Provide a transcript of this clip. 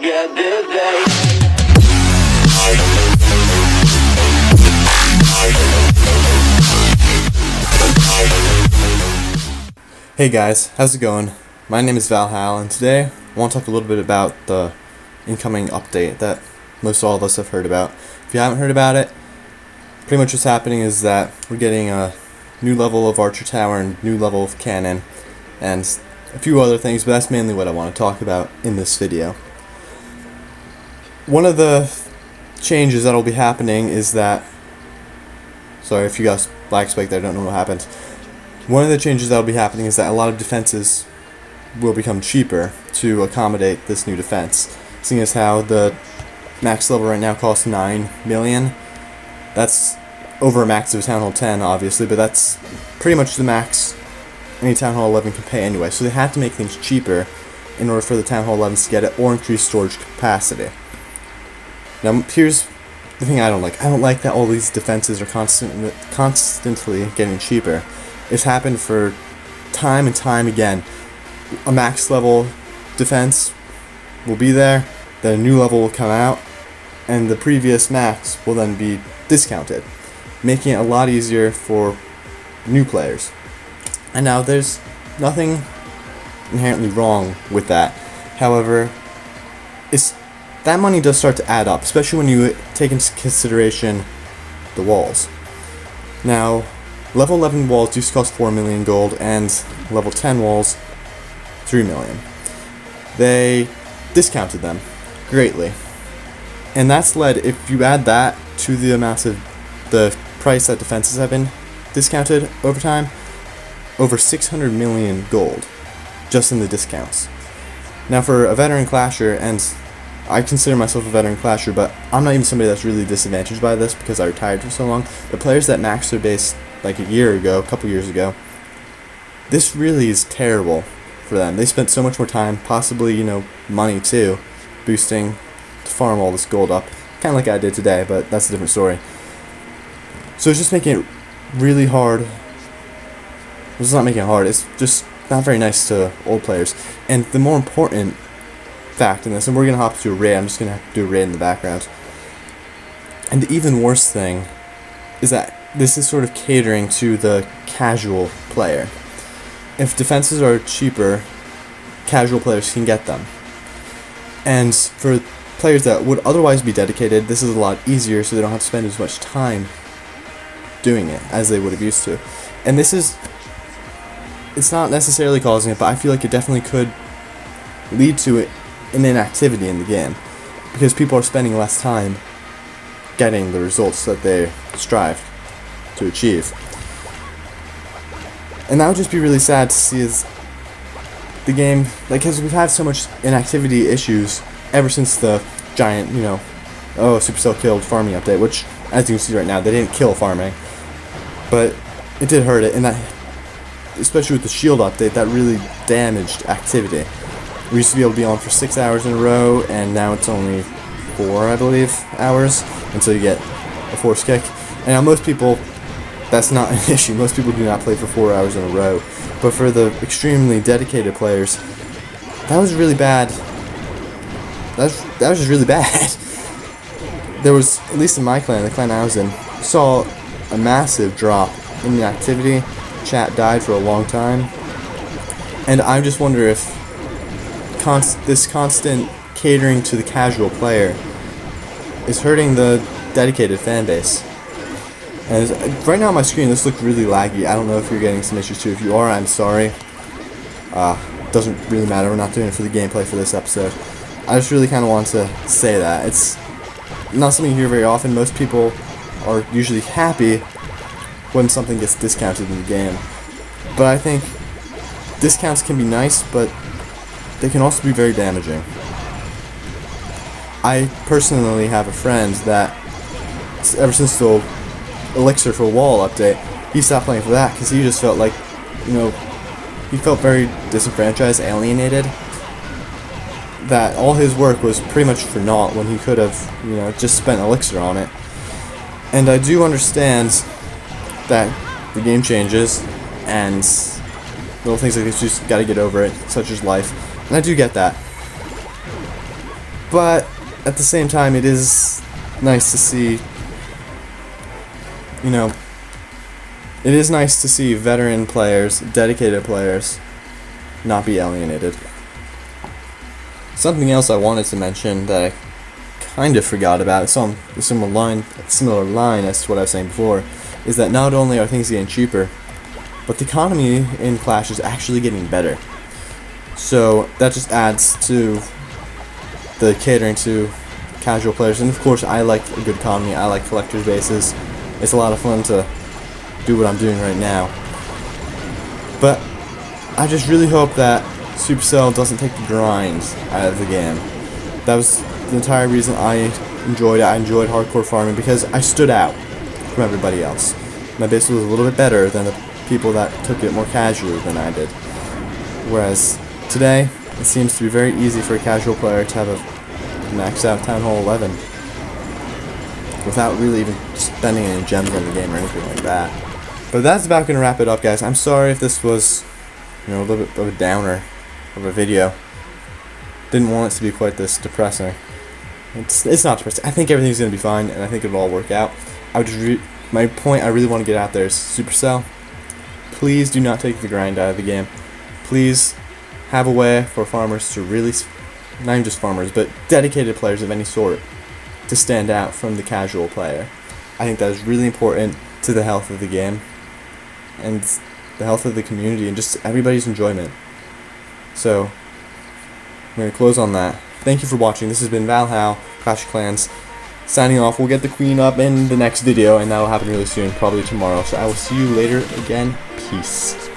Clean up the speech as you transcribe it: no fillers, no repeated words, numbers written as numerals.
forget this day. Hey guys, how's it going? My name is Valhal, and today I want to talk a little bit about the incoming update that most all of us have heard about. If you haven't heard about it, pretty much what's happening is that we're getting a new level of Archer Tower and new level of Cannon, and a few other things, but that's mainly what I want to talk about in this video. One of the changes that'll be happening is that, sorry if you guys black spike there, don't know what happened. One of the changes that'll be happening is that a lot of defenses will become cheaper to accommodate this new defense. Seeing as how the max level right now costs 9 million. That's over a max of Town Hall 10, obviously, but that's pretty much the max any Town Hall 11 can pay anyway. So they have to make things cheaper in order for the Town Hall 11s to get it, or increase storage capacity. Now, here's the thing I don't like. I don't like that all these defenses are constantly getting cheaper. It's happened for time and time again. A max level defense will be there, then a new level will come out, and the previous max will then be discounted, making it a lot easier for new players. And now there's nothing inherently wrong with that. However, that money does start to add up, especially when you take into consideration the walls. Now, level 11 walls used to cost 4 million gold, and level 10 walls 3 million. They discounted them greatly. And that's led, if you add that to the amount of the price that defenses have been discounted over time, over 600 million gold just in the discounts. Now for a veteran clasher, and I consider myself a veteran clasher, but I'm not even somebody that's really disadvantaged by this because I retired for so long. The players that maxed their base like a year ago, a couple years ago, this really is terrible for them. They spent so much more time, possibly, money too, boosting to farm all this gold up. Kind of like I did today, but that's a different story. So it's just making it really hard. It's not making it hard, it's just not very nice to old players. And the more important fact in this, and we're going to hop to a raid, I'm just going to have to do a raid in the background. And the even worse thing is that this is sort of catering to the casual player. If defenses are cheaper, casual players can get them. And for players that would otherwise be dedicated, this is a lot easier, so they don't have to spend as much time doing it as they would have used to. And it's not necessarily causing it, but I feel like it definitely could lead to an inactivity in the game, because people are spending less time getting the results that they strive to achieve. And that would just be really sad to see as the game, because we've had so much inactivity issues ever since the giant, Supercell killed farming update, which, as you can see right now, they didn't kill farming, but it did hurt it, and that, especially with the shield update, that really damaged activity. We used to be able to be on for 6 hours in a row, and now it's only 4, I believe, hours until you get a force kick. And now most people, that's not an issue. Most people do not play for 4 hours in a row. But for the extremely dedicated players, that was really bad. That was just really bad. There was, at least in my clan, the clan I was in, saw a massive drop in the activity. Chat died for a long time. And I just wonder if this constant catering to the casual player is hurting the dedicated fan base. And right now on my screen, this looks really laggy. I don't know if you're getting some issues too. If you are, I'm sorry. Doesn't really matter. We're not doing it for the gameplay for this episode. I just really kind of want to say that. It's not something you hear very often. Most people are usually happy when something gets discounted in the game. But I think discounts can be nice, but they can also be very damaging. I personally have a friend that, ever since the Elixir for Wall update, he stopped playing for that because he just felt like, he felt very disenfranchised, alienated. That all his work was pretty much for naught when he could have, just spent Elixir on it. And I do understand that the game changes, and little things like this, you just gotta get over it, such as life. And I do get that. But at the same time, it is nice to see, you know, it is nice to see veteran players, dedicated players, not be alienated. Something else I wanted to mention that I kind of forgot about, it's on a similar line as to what I was saying before, is that not only are things getting cheaper, but the economy in Clash is actually getting better. So that just adds to the catering to casual players, and of course I like a good economy, I like collector's bases. It's a lot of fun to do what I'm doing right now. But I just really hope that Supercell doesn't take the grind out of the game. That was the entire reason I enjoyed it. I enjoyed hardcore farming because I stood out from everybody else. My base was a little bit better than the people that took it more casually than I did. Whereas today, it seems to be very easy for a casual player to have a maxed out Town Hall 11 without really even spending any gems on the game or anything like that. But that's about going to wrap it up, guys. I'm sorry if this was, a little bit of a downer of a video. Didn't want it to be quite this depressing. It's not depressing. I think everything's going to be fine, and I think it'll all work out. My point I really want to get out there is Supercell, please do not take the grind out of the game. Please have a way for farmers to really, not even just farmers, but dedicated players of any sort, to stand out from the casual player. I think that is really important to the health of the game and the health of the community and just everybody's enjoyment. So I'm going to close on that. Thank you for watching. This has been Valhal, Clash of Clans, signing off. We'll get the queen up in the next video, and that will happen really soon, probably tomorrow. So I will see you later again. Peace.